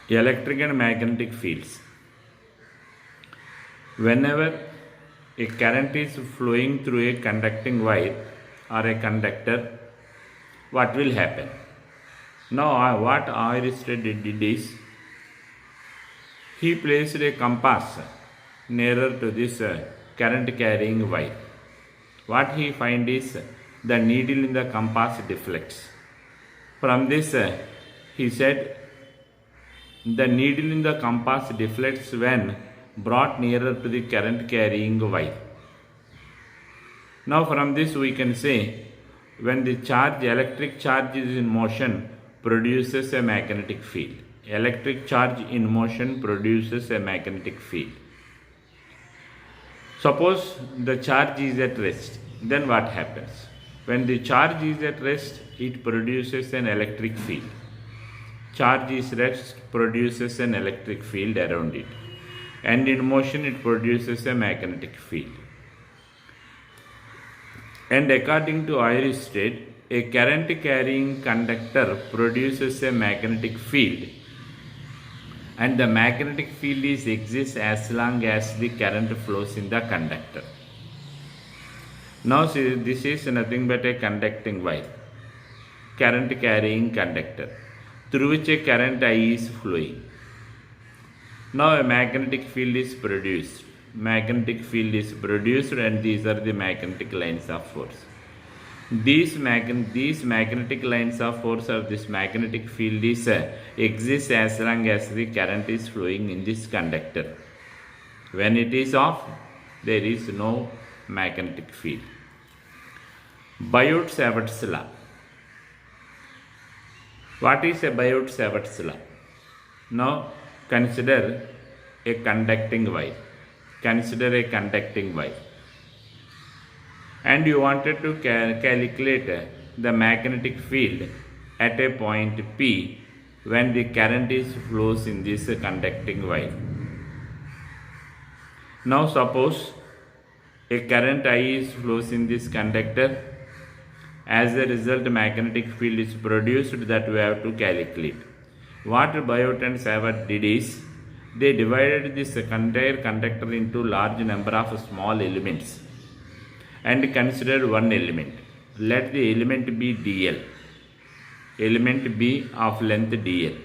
Electric and magnetic fields. Whenever a current is flowing through a conducting wire or a conductor, what will happen? Now, what Aristot did is he placed a compass nearer to this current carrying wire. What he finds is the needle in the compass deflects. From this, he said the needle in the compass deflects when brought nearer to the current carrying wire. Now from this we can say when the electric charge is in motion produces a magnetic field. Electric charge in motion produces a magnetic field. Suppose the charge is at rest, then what happens? When the charge is at rest, it produces an electric field. Charge is rest produces an electric field around it, and in motion it produces a magnetic field. And according to Aristot, a current carrying conductor produces a magnetic field, and the magnetic field exists as long as the current flows in the conductor. Now see, this is nothing but a conducting wire, current carrying conductor, through which a current I is flowing. Now a magnetic field is produced. Magnetic field is produced, and these are the magnetic lines of force. These magnetic lines of force or this magnetic field exists as long as the current is flowing in this conductor. When it is off, there is no magnetic field. Biot-Savart's law. What is a Biot-Savart's law? Now consider a conducting wire. Consider a conducting wire. And you wanted to calculate the magnetic field at a point P when the current flows in this conducting wire. Now suppose a current I flows in this conductor. As a result, magnetic field is produced that we have to calculate. What Biot and Savart did is they divided this entire conductor into large number of small elements and considered one element. Let the element be dl, element B of length dl,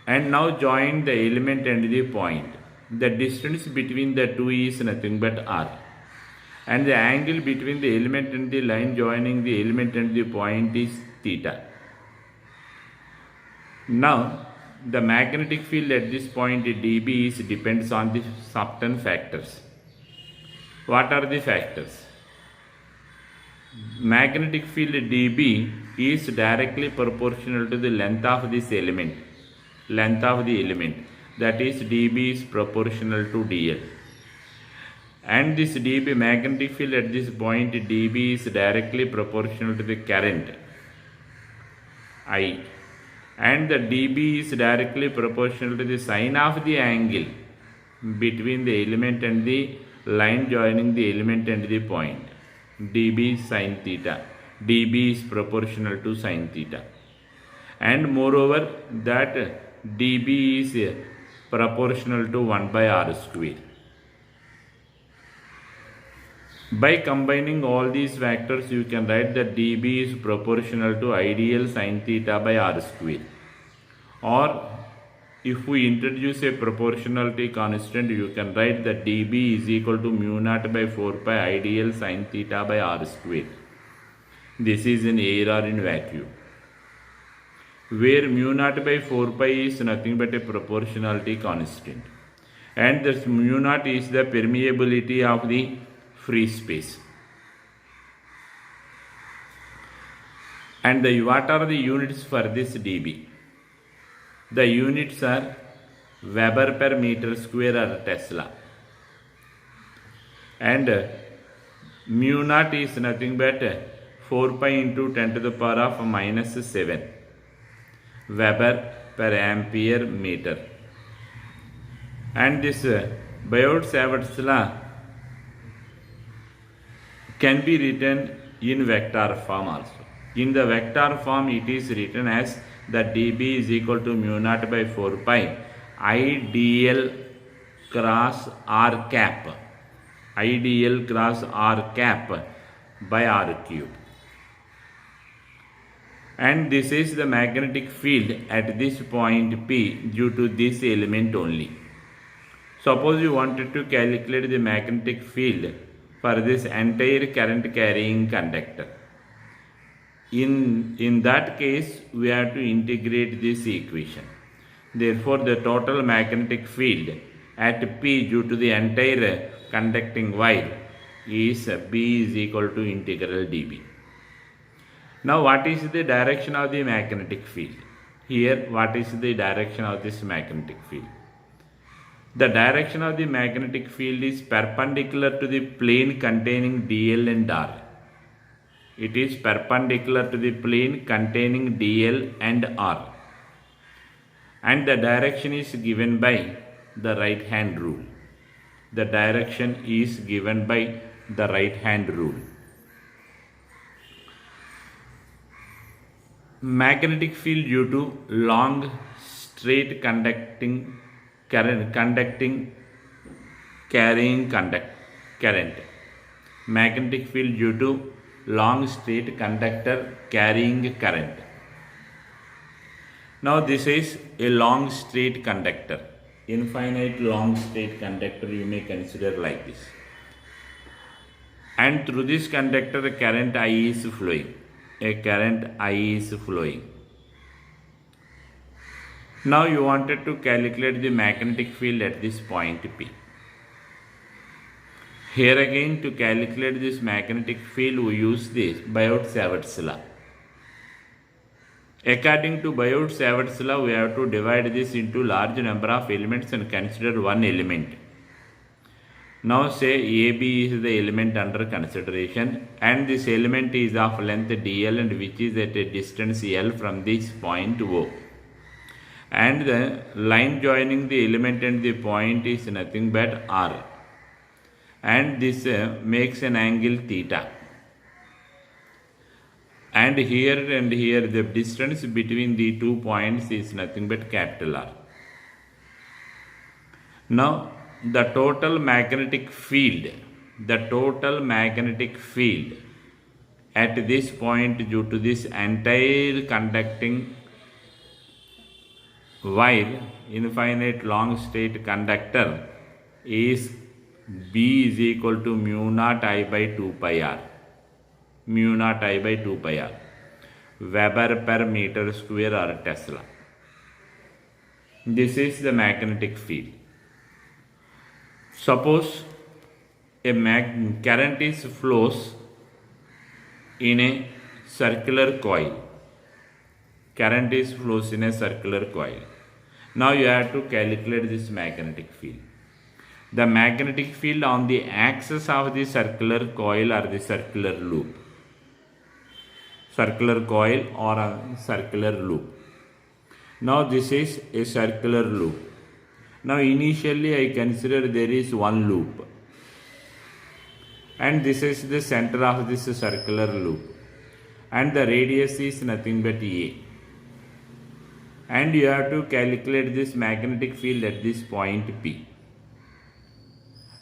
and now join the element and the point. The distance between the two is nothing but r, and the angle between the element and the line joining the element and the point is theta. Now the magnetic field at this point dB depends on the certain factors. What are the factors? Magnetic field dB is directly proportional to the length of this element. Length of the element, that is dB is proportional to dl. And this dB magnetic field at this point dB is directly proportional to the current I, and the dB is directly proportional to the sine of the angle between the element and the line joining the element and the point. dB sine theta. dB is proportional to sine theta, and moreover that dB is proportional to 1 by r square. By combining all these factors, you can write that dB is proportional to ideal sine theta by r square. Or if we introduce a proportionality constant, you can write that dB is equal to mu naught by 4 pi ideal sine theta by r square. This is in air or in vacuum, where mu naught by 4 pi is nothing but a proportionality constant, and this mu naught is the permeability of the free space. And what are the units for this dB? The units are Weber per meter square or Tesla, and mu naught is nothing but 4 pi into 10 to the power of minus 7 Weber per ampere meter. And this Biot-Savart's law can be written in vector form also. In the vector form, it is written as that dB is equal to mu naught by 4 pi I dl cross r cap, I dl cross r cap by r cube. And this is the magnetic field at this point P due to this element only. Suppose you wanted to calculate the magnetic field for this entire current carrying conductor. In that case, we have to integrate this equation. Therefore, the total magnetic field at P due to the entire conducting wire is B is equal to integral dB. Now, what is the direction of the magnetic field? Here, what is the direction of this magnetic field? The direction of the magnetic field is perpendicular to the plane containing dl and r. It is perpendicular to the plane containing dl and r. And the direction is given by the right hand rule. The direction is given by the right hand rule. Magnetic field due to long straight carrying current. Magnetic field due to long straight conductor carrying current. Now this is a long straight conductor. Infinite long straight conductor you may consider like this. And through this conductor a current I is flowing. A current I is flowing. Now you wanted to calculate the magnetic field at this point P. Here again, to calculate this magnetic field we use this Biot-Savart's law. According to Biot-Savart's law, we have to divide this into large number of elements and consider one element. Now say AB is the element under consideration and this element is of length dl and which is at a distance L from this point O. And the line joining the element and the point is nothing but R. And this makes an angle theta. And here the distance between the 2 points is nothing but capital R. Now the total magnetic field at this point due to this entire conducting wire, infinite long straight conductor, is B is equal to mu naught I by 2 pi R. Mu naught I by 2 pi R. Weber per meter square or Tesla. This is the magnetic field. Suppose a current flows in a circular coil. Current flows in a circular coil. Now you have to calculate this magnetic field. The magnetic field on the axis of the circular coil or the circular loop. Circular coil or a circular loop. Now this is a circular loop. Now initially I consider there is one loop. And this is the center of this circular loop. And the radius is nothing but A. And you have to calculate this magnetic field at this point P.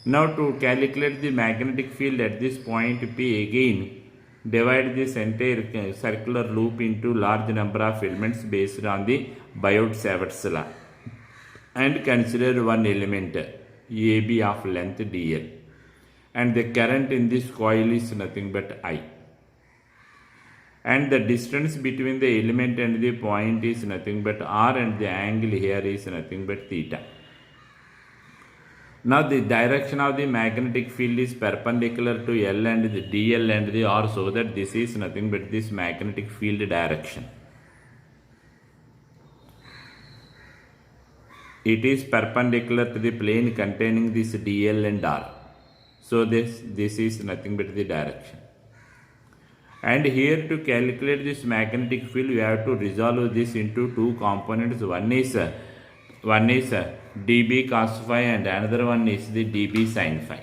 Now to calculate the magnetic field at this point P, again divide this entire circular loop into large number of elements based on the Biot-Savart's law and consider one element AB of length dl, and the current in this coil is nothing but I, and the distance between the element and the point is nothing but R, and the angle here is nothing but theta. Now the direction of the magnetic field is perpendicular to L and the dl and the R, so that this is nothing but this magnetic field direction. It is perpendicular to the plane containing this dl and R. So this is nothing but the direction. And here to calculate this magnetic field, we have to resolve this into two components. One is dB cos phi and another one is the dB sin phi.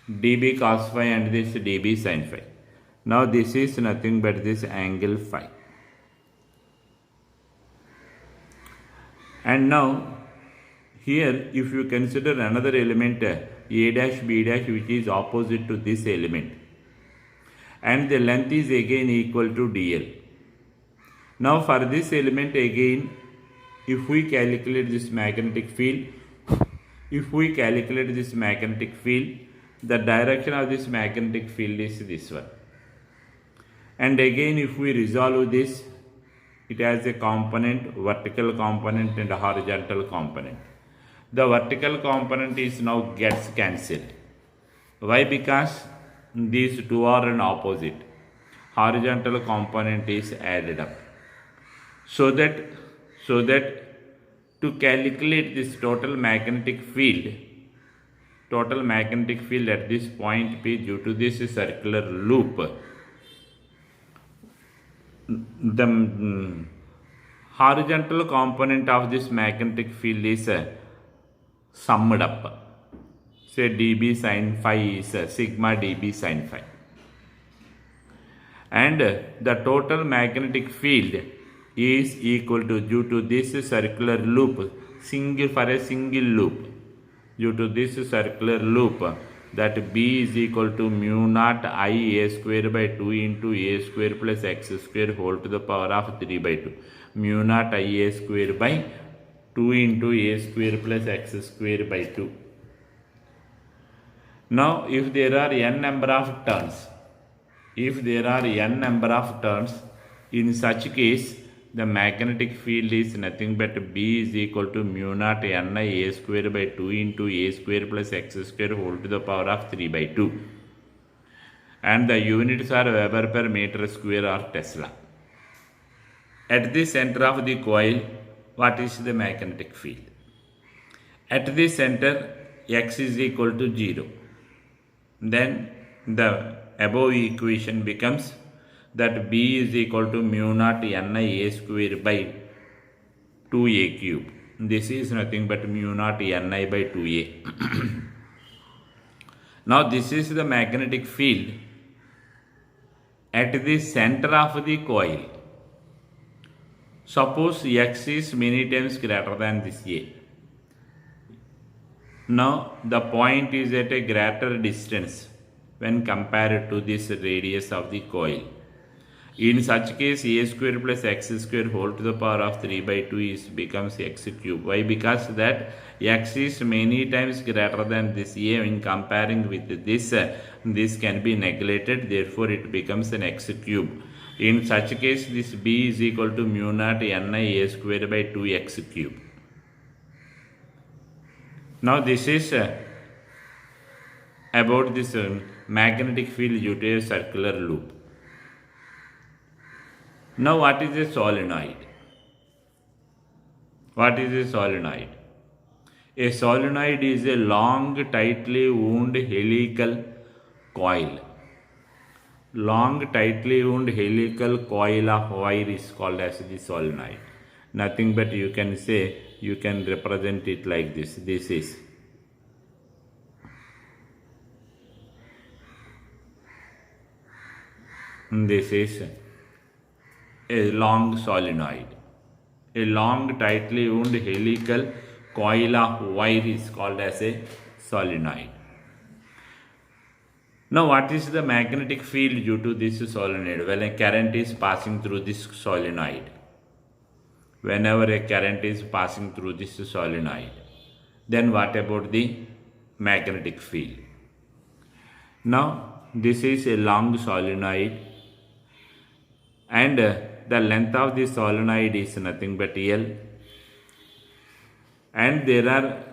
dB cos phi and this dB sin phi. Now this is nothing but this angle phi. And now here if you consider another element a dash b dash which is opposite to this element, and the length is again equal to dl. Now for this element again, if we calculate this magnetic field, the direction of this magnetic field is this one. And again if we resolve this, it has a component, vertical component and a horizontal component. The vertical component is now gets cancelled. Why? Because these two are an opposite. Horizontal component is added up. So that to calculate this total magnetic field at this point P due to this circular loop, the horizontal component of this magnetic field is summed up. Say dB sin phi is sigma dB sin phi, and the total magnetic field is equal to, due to this circular loop, due to this circular loop, that B is equal to mu naught I a square by 2 into a square plus x square whole to the power of 3 by 2. Mu naught I a square by 2 into a square plus x square by 2. Now if there are n number of turns, in such case the magnetic field is nothing but B is equal to mu naught Ni a square by 2 into a square plus x square whole to the power of 3 by 2. And the units are Weber per meter square or Tesla. At the center of the coil, what is the magnetic field? At the center, x is equal to 0. Then the above equation becomes that B is equal to mu naught Ni a square by 2a cube. This is nothing but mu naught Ni by 2a. Now this is the magnetic field at the center of the coil. Suppose x is many times greater than this a. Now the point is at a greater distance when compared to this radius of the coil. In such case, a square plus x square whole to the power of 3 by 2 is becomes x cube. Why? Because that x is many times greater than this a. In comparing with this can be neglected, therefore it becomes an x cube. In such case, this B is equal to mu naught Ni a square by 2x cube. Now this is about this magnetic field due to a circular loop. Now what is a solenoid? A solenoid is a long, tightly wound helical coil. Long, tightly wound helical coil of wire is called as the solenoid. Nothing but you can say, you can represent it like this. This is a long solenoid. A long, tightly wound helical coil of wire is called as a solenoid. Now what is the magnetic field due to this solenoid? When a current is passing through this solenoid, whenever a current is passing through this solenoid, then what about the magnetic field? Now this is a long solenoid, and the length of the solenoid is nothing but L, and there are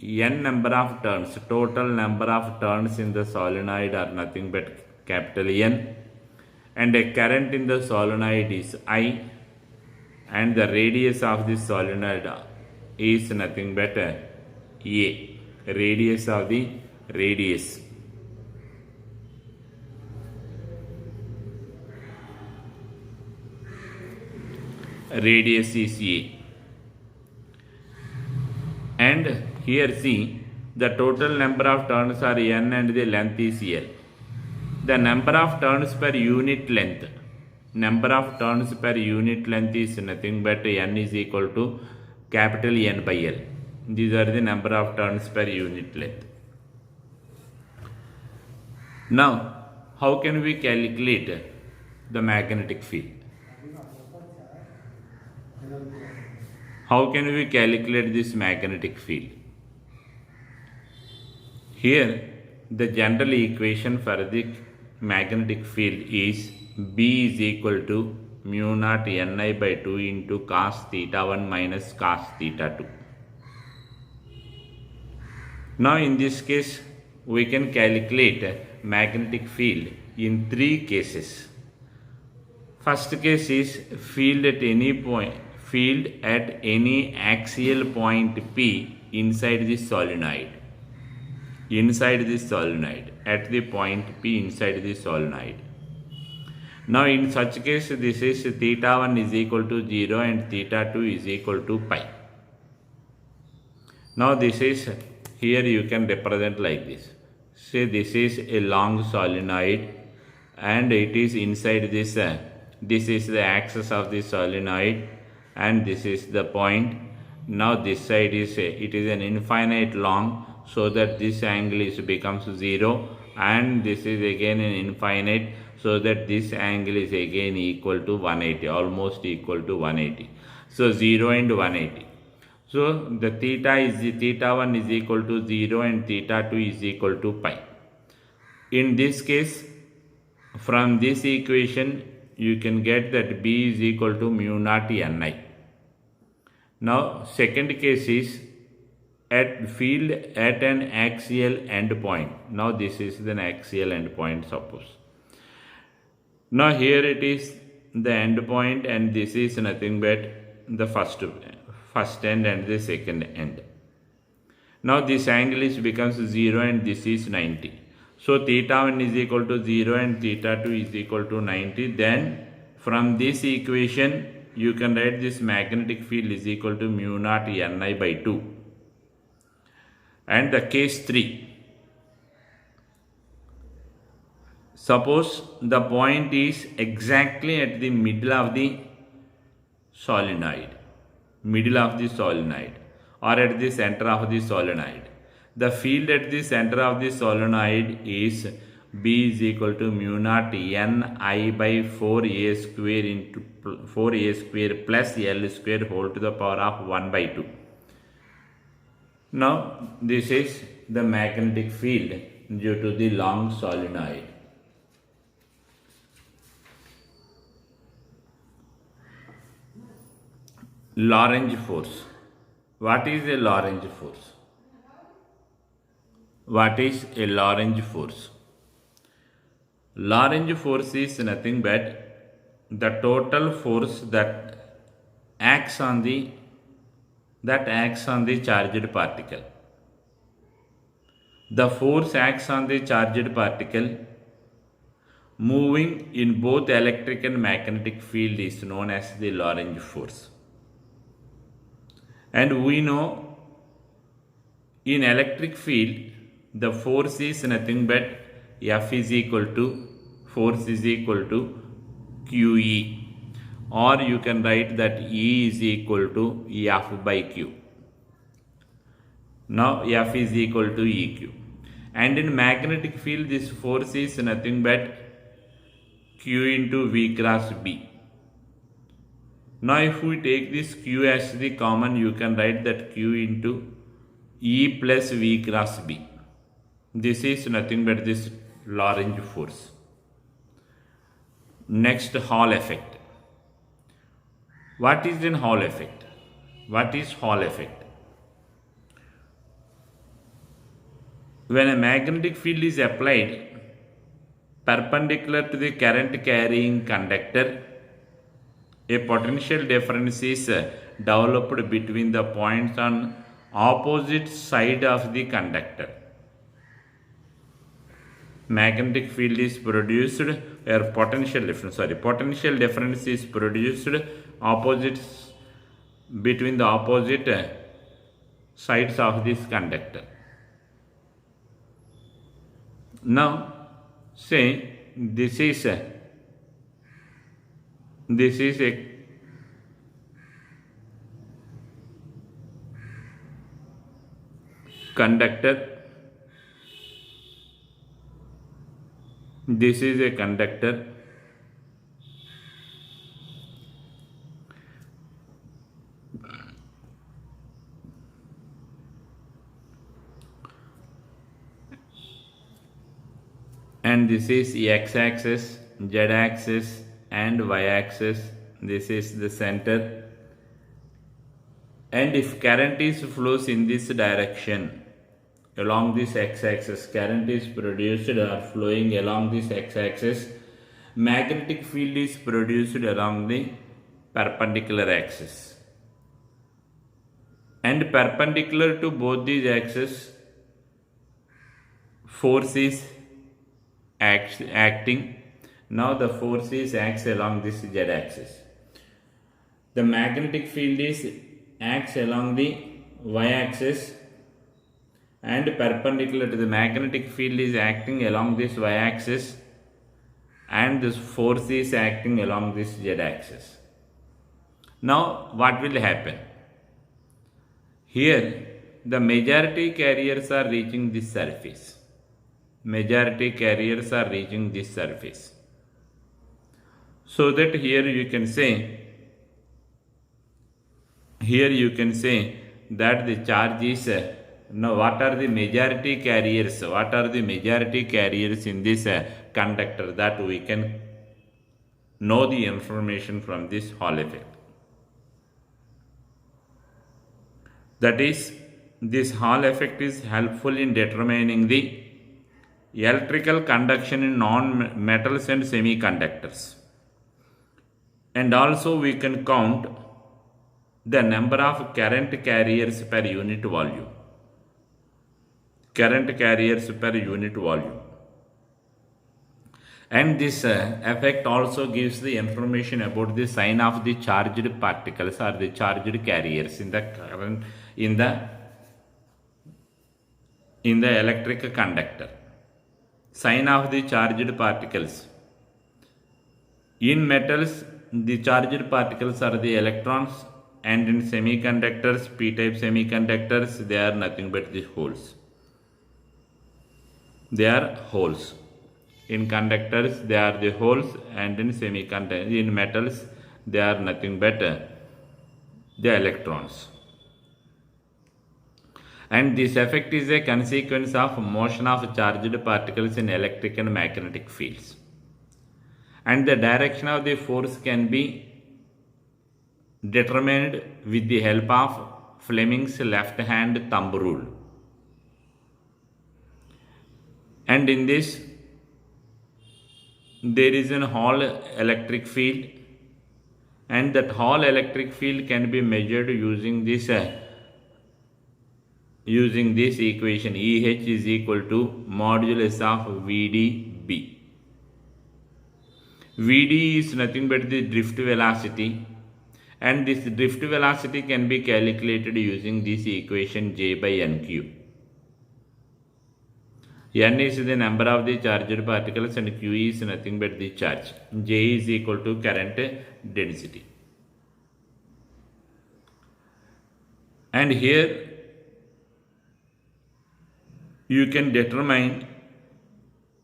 n number of turns. Total number of turns in the solenoid are nothing but capital N, and a current in the solenoid is I, and the radius of this solenoid is nothing but A. Radius of the radius. Radius is A. And here see, the total number of turns are N and the length is L. the number of turns per unit length. Number of turns per unit length is nothing but n is equal to capital N by L. These are the number of turns per unit length. Now, how can we calculate the magnetic field? How can we calculate this magnetic field? Here, the general equation for the magnetic field is B is equal to mu naught Ni by 2 into cos theta 1 minus cos theta 2. Now, in this case, we can calculate magnetic field in three cases. First case is field at any axial point P inside the solenoid. At the point P inside the solenoid. Now in such case, this is theta 1 is equal to 0 and theta 2 is equal to pi. Now this is, here you can represent like this. Say this is a long solenoid and it is inside this. This is the axis of the solenoid and this is the point. Now this side is it is an infinite long, so that this angle is becomes 0 and this is again an infinite, so that this angle is again equal to 180, almost equal to 180. So 0 and 180. So the theta 1 is equal to 0 and theta 2 is equal to pi. In this case, from this equation you can get that B is equal to mu naught Ni. Now second case is at field at an axial endpoint. Now this is the axial endpoint, suppose. Now here it is the endpoint and this is nothing but the first end and the second end. Now this angle is becomes 0 and this is 90. So theta 1 is equal to 0 and theta 2 is equal to 90. Then from this equation you can write this magnetic field is equal to mu naught Ni by 2. And the case 3. Suppose the point is exactly at the middle of the solenoid, or at the center of the solenoid. The field at the center of the solenoid is B is equal to mu naught Ni by 4a square into 4a square plus L square whole to the power of 1 by 2. Now this is the magnetic field due to the long solenoid. Lorentz force. What is a Lorentz force? What is a Lorentz force? Lorentz force is nothing but the total force that acts on the charged particle. The force acts on the charged particle moving in both electric and magnetic field is known as the Lorentz force. And we know in electric field the force is nothing but F is equal to force is equal to QE, or you can write that E is equal to F by Q. Now F is equal to EQ. And in magnetic field this force is nothing but Q into V cross B. Now if we take this Q as the common, you can write that Q into E plus V cross B. This is nothing but this Lorentz force. Next, Hall effect. What is an Hall effect? What is Hall effect? When a magnetic field is applied perpendicular to the current carrying conductor, a potential difference is developed between the points on opposite side of the conductor. Magnetic field is produced where potential difference is produced between the opposite sides of this conductor. Now say this is a conductor. This is a conductor. And this is x-axis, z-axis and y-axis. This is the center. And if current is flows in this direction, along this x-axis, current is produced or flowing along this x-axis, magnetic field is produced along the perpendicular axis. And perpendicular to both these axes, force is acting. Now the force is acts along this z-axis. The magnetic field is acts along the y-axis, and perpendicular to the magnetic field is acting along this y-axis, and this force is acting along this z-axis. Now what will happen? Here the majority carriers are reaching this surface. Majority carriers are reaching this surface. So that here you can say that the charge is now what are the majority carriers? What are the majority carriers in this conductor? That we can know the information from this Hall effect. That is, this Hall effect is helpful in determining the electrical conduction in non-metals and semiconductors. And also we can count the number of current carriers per unit volume. Current carriers per unit volume. And this effect also gives the information about the sign of the charged particles or the charged carriers in the current in the electric conductor. Sign of the charged particles. In metals, the charged particles are the electrons, and in semiconductors, p-type semiconductors, they are nothing but the holes. They are holes. In conductors, they are the holes, and in metals, they are nothing but the electrons. And this effect is a consequence of motion of charged particles in electric and magnetic fields. And the direction of the force can be determined with the help of Fleming's left hand thumb rule. And in this, there is an Hall electric field, and that Hall electric field can be measured using this equation. EH is equal to modulus of VDB. VD is nothing but the drift velocity, and this drift velocity can be calculated using this equation J by NQ. N is the number of the charged particles and Q is nothing but the charge. J is equal to current density. And here you can determine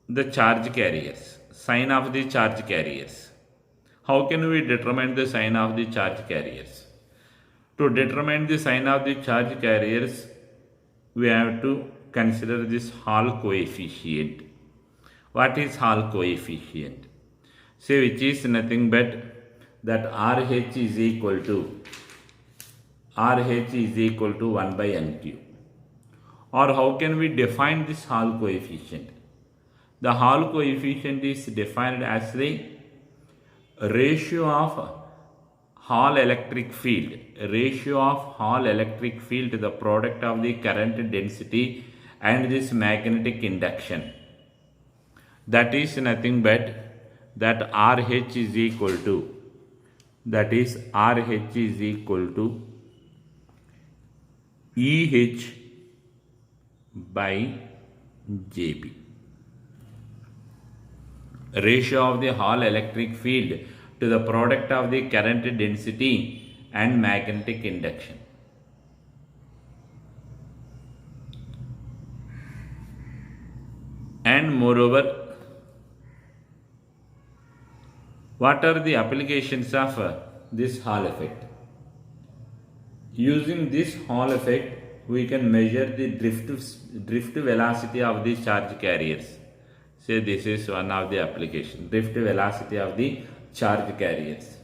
the charge carriers, sign of the charge carriers. How can we determine the sign of the charge carriers? To determine the sign of the charge carriers, we have to consider this Hall coefficient. What is Hall coefficient? Say which is nothing but that RH is equal to 1 by NQ. Or how can we define this Hall coefficient? The Hall coefficient is defined as the ratio of Hall electric field, to the product of the current density and this magnetic induction. That is nothing but that RH is equal to EH by JB. ratio of the Hall electric field to the product of the current density and magnetic induction. And moreover, what are the applications of this Hall effect? Using this Hall effect, we can measure the drift velocity of the charge carriers. Say this is one of the applications, drift velocity of the charge carriers.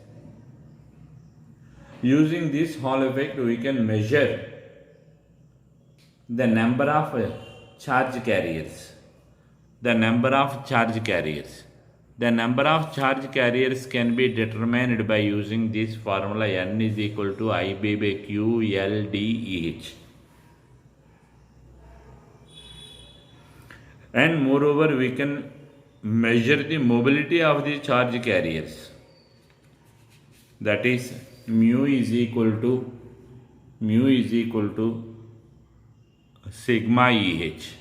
Using this Hall effect, we can measure the number of charge carriers. The number of charge carriers. The number of charge carriers can be determined by using this formula: N is equal to IB by Q L D E H. And moreover, we can measure the mobility of the charge carriers. That is mu is equal to sigma EH.